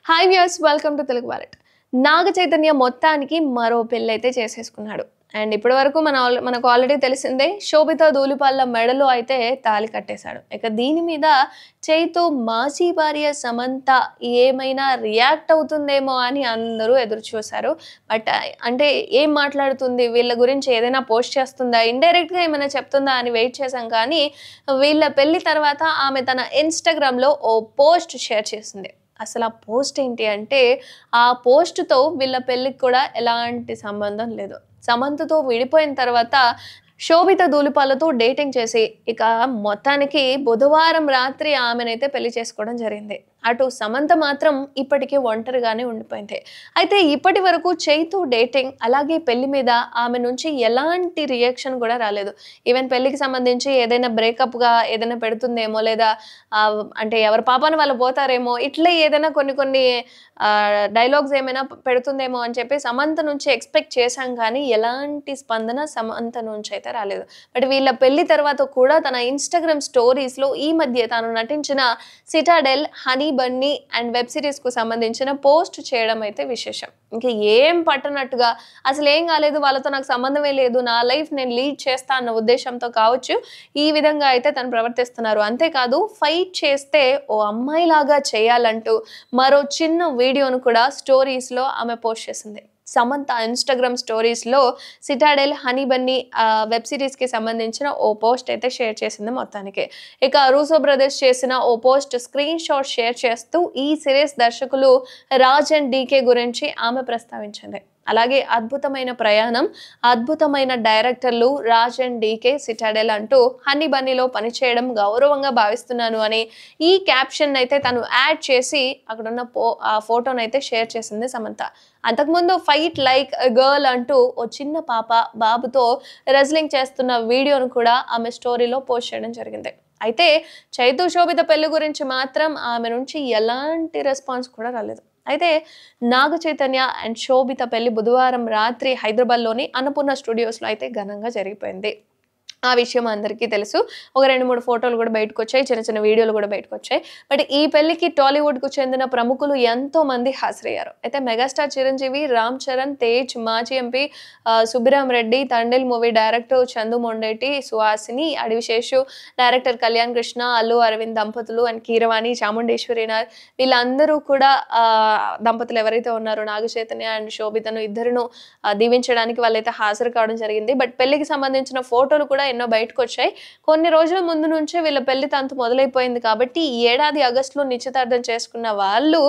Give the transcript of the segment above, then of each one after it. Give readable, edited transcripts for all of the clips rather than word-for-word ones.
Hi viewers, welcome to Telugu wallet. Naga Chaitanya మొత్తానికి మరో పెళ్ళైతే చేసేసుకున్నాడు. అండ్ ఇప్పటి వరకు మనకు ఆల్రెడీ తెలిసిందే, శోభిత ధూళిపాళ్ల మెడలో అయితే తాళి కట్టేశాడు. ఇక దీని మీద చైతు మాజీ భార్య సమంత ఏమైనా రియాక్ట్ అవుతుందేమో అని అందరూ ఎదురు చూశారు. బట్ అంటే ఏం మాట్లాడుతుంది, వీళ్ళ గురించి ఏదైనా పోస్ట్ చేస్తుందా, ఇండైరెక్ట్గా ఏమైనా చెప్తుందా అని వెయిట్ చేశాం. కానీ వీళ్ళ పెళ్లి తర్వాత ఆమె తన ఇన్స్టాగ్రామ్లో ఓ పోస్ట్ షేర్ చేసింది. అసలు ఆ పోస్ట్ ఏంటి అంటే, ఆ పోస్ట్‌తో వీళ్ళ పెళ్ళికి కూడా ఎలాంటి సంబంధం లేదు. సమంతతో విడిపోయిన తర్వాత శోభిత ధూళిపాలతో డేటింగ్ చేసి ఇక మొత్తానికి బుధవారం రాత్రి ఆమెనైతే పెళ్లి చేసుకోవడం జరిగింది. అటు సమంత మాత్రం ఇప్పటికీ ఒంటరిగానే ఉండిపోయింది. అయితే ఇప్పటి వరకు చైతు డేటింగ్ అలాగే పెళ్లి మీద ఆమె నుంచి ఎలాంటి రియాక్షన్ కూడా రాలేదు. ఈవెన్ పెళ్లికి సంబంధించి ఏదైనా బ్రేకప్గా ఏదైనా పెడుతుందేమో, లేదా అంటే ఎవరి పాపాన వాళ్ళు పోతారేమో, ఇట్లా ఏదైనా కొన్ని డైలాగ్స్ ఏమైనా పెడుతుందేమో అని చెప్పి సమంత నుంచి ఎక్స్పెక్ట్ చేశాం. కానీ ఎలాంటి స్పందన సమంత నుంచి అయితే రాలేదు. బట్ వీళ్ళ పెళ్లి తర్వాత కూడా తన ఇన్స్టాగ్రామ్ స్టోరీస్లో ఈ మధ్య తాను నటించిన Citadel, honey bunny and web సిరీస్కు సంబంధించిన పోస్ట్ చేయడం అయితే విశేషం. ఇంకా ఏం పట్టనట్టుగా, అసలు ఏం కాలేదు, వాళ్ళతో నాకు సంబంధమే లేదు, నా లైఫ్ నేను లీడ్ చేస్తా అన్న ఉద్దేశంతో కావచ్చు ఈ విధంగా అయితే తను ప్రవర్తిస్తున్నారు. అంతేకాదు, ఫైట్ చేస్తే ఓ అమ్మాయిలాగా చేయాలంటూ మరో చిన్న వీడియోను కూడా స్టోరీస్లో ఆమె పోస్ట్ చేసింది. సమంత ఇన్స్టాగ్రామ్ స్టోరీస్లో సిటాడెల్, హనీ బన్నీ వెబ్ సిరీస్కి సంబంధించిన ఓ పోస్ట్ అయితే షేర్ చేసింది మొత్తానికి. ఇక రూసో బ్రదర్స్ చేసిన ఓ పోస్ట్ స్క్రీన్ షాట్ షేర్ చేస్తూ ఈ సిరీస్ దర్శకులు రాజ్ అండ్ డీకే గురించి ఆమె ప్రస్తావించింది. అలాగే అద్భుతమైన ప్రయాణం, అద్భుతమైన డైరెక్టర్లు రాజ్ అండ్ డీకే, సిటాడెల్ అంటూ హనీ బన్నీలో పనిచేయడం గౌరవంగా భావిస్తున్నాను అని ఈ క్యాప్షన్ అయితే తను యాడ్ చేసి అక్కడున్న ఆ ఫోటోను అయితే షేర్ చేసింది సమంత. అంతకుముందు ఫైట్ లైక్ గర్ల్ అంటూ ఓ చిన్న పాప బాబుతో రెజ్లింగ్ చేస్తున్న వీడియోను కూడా ఆమె స్టోరీలో పోస్ట్ చేయడం జరిగింది. అయితే చైతు శోభిత పెళ్లి గురించి మాత్రం ఆమె నుంచి ఎలాంటి రెస్పాన్స్ కూడా రాలేదు. అయితే నాగ చైతన్య అండ్ శోభిత పెళ్లి బుధవారం రాత్రి హైదరాబాద్లోని అన్నపూర్ణ స్టూడియోస్లో అయితే ఘనంగా జరిగిపోయింది. ఆ విషయం అందరికీ తెలుసు. ఒక 2-3 ఫోటోలు కూడా బయటకు వచ్చాయి, చిన్న చిన్న వీడియోలు కూడా బయటకు వచ్చాయి. బట్ ఈ పెళ్లికి టాలీవుడ్కు చెందిన ప్రముఖులు ఎంతో మంది హాజరయ్యారు. అయితే మెగాస్టార్ చిరంజీవి, రామ్ చరణ్, తేజ్, మాజీ MP సుబ్బిరామ్ Reddy, Thandel movie director Chandu Mondeti, Suhasini, అడివిశేషు, director Kalyan Krishna, Allu Arvind దంపతులు అండ్ కీరవాణి, చాముండేశ్వరినాథ్, వీళ్ళందరూ కూడా దంపతులు ఎవరైతే ఉన్నారో నాగ చైతన్య అండ్ శోభితను ఇద్దరును దీవించడానికి వాళ్ళైతే హాజరు కావడం జరిగింది. బట్ పెళ్లికి సంబంధించిన ఫోటోలు కూడా ఎన్నో బయటకు వచ్చాయి. కొన్ని రోజుల ముందు నుంచే వీళ్ళ పెళ్లి తంతు మొదలైపోయింది కాబట్టి ఈ ఏడాది ఆగస్టులో నిశ్చితార్థం చేసుకున్న వాళ్ళు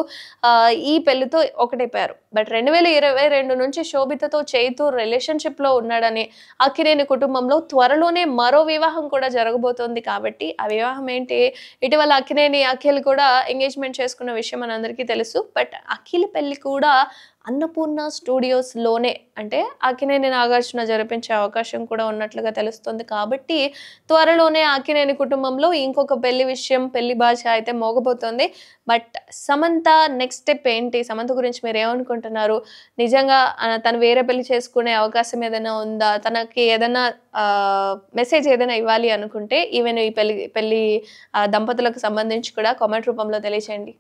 ఈ పెళ్లితో ఒకటైపోయారు. బట్ 2022 నుంచి శోభితతో చైతు రిలేషన్షిప్ లో ఉన్నాడని, అక్కినేని కుటుంబంలో త్వరలోనే మరో వివాహం కూడా జరగబోతోంది. కాబట్టి ఆ వివాహం ఏంటి, ఇటీవల అక్కినేని అఖిల్ కూడా ఎంగేజ్మెంట్ చేసుకున్న విషయం మనందరికీ తెలుసు. బట్ అఖిల్ పెళ్లి కూడా అన్నపూర్ణ స్టూడియోస్లోనే, అంటే అక్కినేని నాగార్జున జరిపించే అవకాశం కూడా ఉన్నట్లుగా తెలుస్తుంది. కాబట్టి త్వరలోనే అక్కినేని కుటుంబంలో ఇంకొక పెళ్లి విషయం, పెళ్లి భాష అయితే మోగబోతోంది. బట్ సమంత నెక్స్ట్ స్టెప్ ఏంటి, సమంత గురించి మీరు ఏమనుకుంటున్నారు? నిజంగా తను వేరే పెళ్లి చేసుకునే అవకాశం ఏదైనా ఉందా? తనకి ఏదైనా మెసేజ్ ఏదైనా ఇవ్వాలి అనుకుంటే ఈవెన్ ఈ పెళ్లి దంపతులకు సంబంధించి కూడా కామెంట్ రూపంలో తెలియచేయండి.